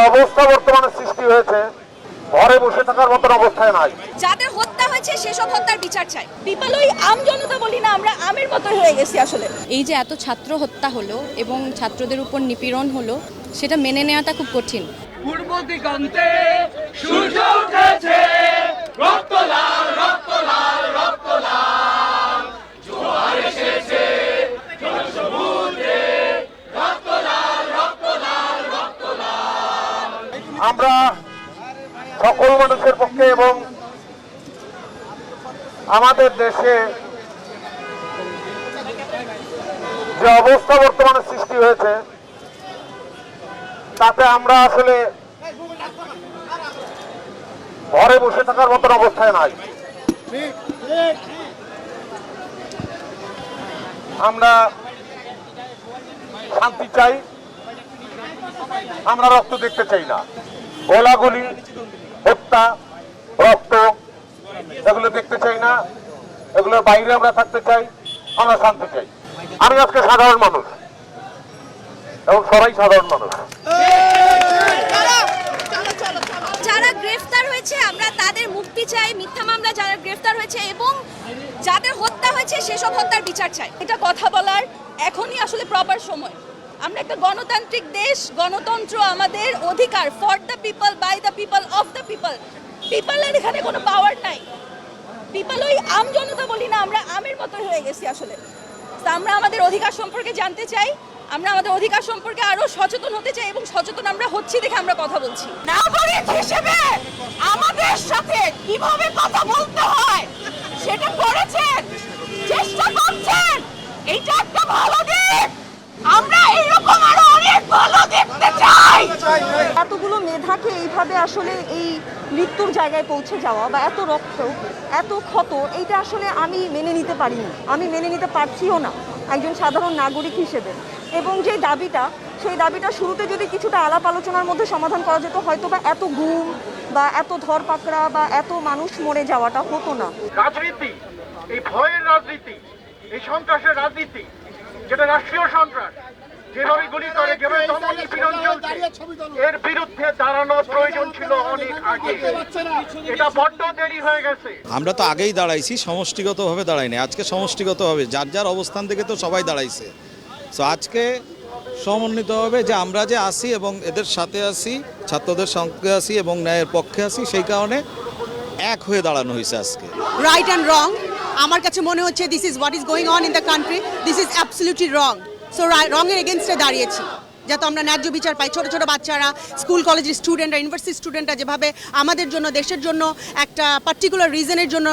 অবস্থা বর্তমানে সৃষ্টি হয়েছে, ঘরে বসে থাকার মতন অবস্থায় নাই। যাদের হত্যা হয়েছে সেসব হত্যার বিচার চাই। পিপল ওই আম জনতা বলি না, আমরা আমের মতো হয়ে গেছি আসলে। এই যে এত ছাত্র হত্যা হলো এবং ছাত্রদের উপর নিপীড়ন হলো, সেটা মেনে নেওয়াটা খুব কঠিন। পূর্ব দিগন্তে সূর্য উঠেছে, রক্ত লাল রক্ত লাল রক্ত লাল, জোয়ার এসেছে জনসমুদ্রে, রক্ত লাল রক্ত লাল রক্ত লাল। আমরা সকল মানুষের পক্ষে এবং আমাদের দেশে যে অবস্থা বর্তমানে সৃষ্টি হয়েছে তাতে আমরা আসলে ঘরে বসে থাকার মতন অবস্থায় নাই। আমরা শান্তি চাই, আমরা রক্ত দেখতে চাই না। গোলাগুলি, হত্যা, রক্ত এগুলো দেখতে চাই না, এগুলোর বাইরে আমরা থাকতে চাই, আমরা শান্তি চাই। আমি আজকে সাধারণ মানুষ এবং সবাই সাধারণ মানুষ। যারা গ্রেফতার হয়েছে আমরা তাদের মুক্তি চাই, মিথ্যা মামলা যারা গ্রেফতার হয়েছে এবং যাদের হত্যা হয়েছে সেসব হত্যার বিচার চাই। এটা কথা বলার এখনই আসলে প্রপার সময়। আমরা একটা গণতান্ত্রিক দেশ, গণতন্ত্র আমাদের অধিকার, for the people, by the people, of the people. পিপলের এখানে কোনো পাওয়ার নাই। পিপল ওই আম জনতা বলি না, আমরা আমের মতো হয়ে গেছি আসলে। তা আমরা আমাদের অধিকার সম্পর্কে জানতে চাই, আমরা আমাদের অধিকার সম্পর্কে আরো সচেতন হতে চাই এবং সচেতন আমরা হচ্ছি দেখে আমরা কথা বলছি। নাগরিক হিসেবে আমাদের সাথে কিভাবে কথা বলতে হয় সেটা করেছেন, চেষ্টা করছেন, এইটা একটা ভালো দিক। আমরা এরকম আরো অনেক ভালো দেখতে চাই। এতগুলো মেধাকে এইভাবে আসলে এই মৃত্যুর জায়গায় পৌঁছে যাওয়া বা এত রক্ত, এত ক্ষত, এইটা আসলে আমি মেনে নিতে পারিনি, আমি মেনে নিতে পারছিও না একজন সাধারণ নাগরিক হিসেবে। এবং যে দাবিটা, সেই দাবিটা শুরুতে যদি কিছুটা আলাপ আলোচনার মধ্যে সমাধান করা যেত, হয়তো বা এত গুম বা এত ধরপাকড়া বা এত মানুষ মরে যাওয়াটা হতো না। রাজনীতি, এই ভয়ের রাজনীতি, এই সন্ত্রাসের রাজনীতি, যেটা রাষ্ট্রীয় সন্ত্রাস, যেভাবে গুলি করে, যেভাবে দমন নিপীড়ন চলছে, এর বিরুদ্ধে দাঁড়ানোর প্রয়োজন ছিল অনেক আগে। এটা বড্ড দেরি হয়ে গেছে। আমরা তো আগেই দাঁড়াইছি, সমষ্টিগতভাবে দাঁড়াইনি, আজকে সমষ্টিগতভাবে যার যার অবস্থান থেকে তো সবাই দাঁড়াইছে। সো আজকে সমন্বিতভাবে যে আমরা যে আসি এবং এদের সাথে আসি, ছাত্রদের সঙ্গে আসি এবং ন্যায়ের পক্ষে আসি, সেই কারণে এক হয়ে দাঁড়ানো হয়েছে আজকে। রাইট অ্যান্ড রং, আমার কাছে মনে হচ্ছে this is what is going on in the country, this is absolutely wrong. So রঙের এগেনস্টে দাঁড়িয়েছি, যাতে আমরা ন্যায্য বিচার পাই। ছোটো ছোটো বাচ্চারা, স্কুল কলেজের স্টুডেন্টরা, ইউনিভার্সিটি স্টুডেন্টরা যেভাবে আমাদের জন্য, দেশের জন্য একটা পার্টিকুলার রিজনের জন্য,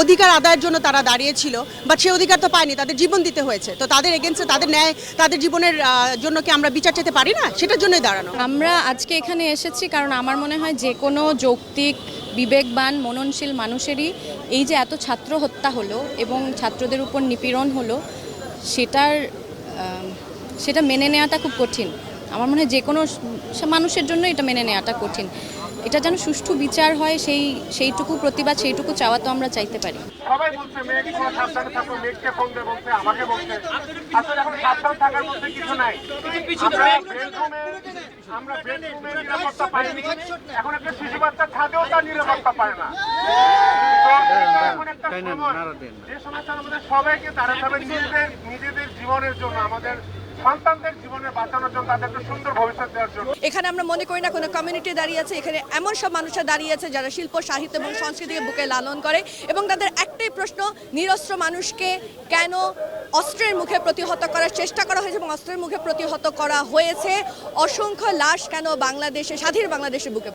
অধিকার আদায়ের জন্য তারা দাঁড়িয়েছিল, বাট সে অধিকার তো পায়নি, তাদের জীবন দিতে হয়েছে। তো তাদের এগেনস্টে, তাদের ন্যায়, তাদের জীবনের জন্য কি আমরা বিচার চেতে পারি না? সেটার জন্যই দাঁড়ানো। আমরা আজকে এখানে এসেছি কারণ আমার মনে হয় যে কোনো যৌক্তিক, বিবেকবান, মননশীল মানুষেরই এই যে এত ছাত্র হত্যা হলো এবং ছাত্রদের উপর নিপীড়ন হলো, সেটা মেনে নেওয়াটা খুব কঠিন। আমার মনে হয় যে কোনো মানুষের জন্য এটা মেনে নেওয়াটা কঠিন। এটা যেন সুষ্ঠু বিচার হয়, সেইটুকু প্রতিবাদ, সেইটুকু চাওয়া তো আমরা চাইতে পারি। সবাই বলছে মেঘ সাবধানে থাকো, মেঘকে ফোন দিয়ে বলছে, আমাকে বলছে। আসলে এখন সাবধান থাকার মধ্যে কিছু নাই। আমরা বেডরুমে নিরাপত্তা পাইনি, এখন একটা শিশু বাচ্চা ছাদেও তার নিরাপত্তা পায় না। এখন একটা সময়, যে সময়টা আমাদের সবাইকে দাঁড়াতে হবে নিজেদের জীবনের জন্য, আমাদের সন্তানদের জীবনে বাঁচানোর জন্য, তাদেরকে সুন্দর ভবিষ্যৎ দেওয়ার জন্য। এখানে আমরা মনে করি না কোনো কমিউনিটি দাঁড়িয়ে আছে, এখানে এমন সব মানুষরা দাঁড়িয়ে আছে যারা শিল্প, সাহিত্য এবং সংস্কৃতিকে বুকে লালন করে এবং তাদের একটাই প্রশ্ন, নিরস্ত্র মানুষকে কেন অস্ত্রের মুখে প্রতিহত করার চেষ্টা করা হয়েছে এবং অস্ত্রের মুখে প্রতিহত করা হয়েছে, অসংখ্য লাশ কেন বাংলাদেশে, স্বাধীন বাংলাদেশের বুকে।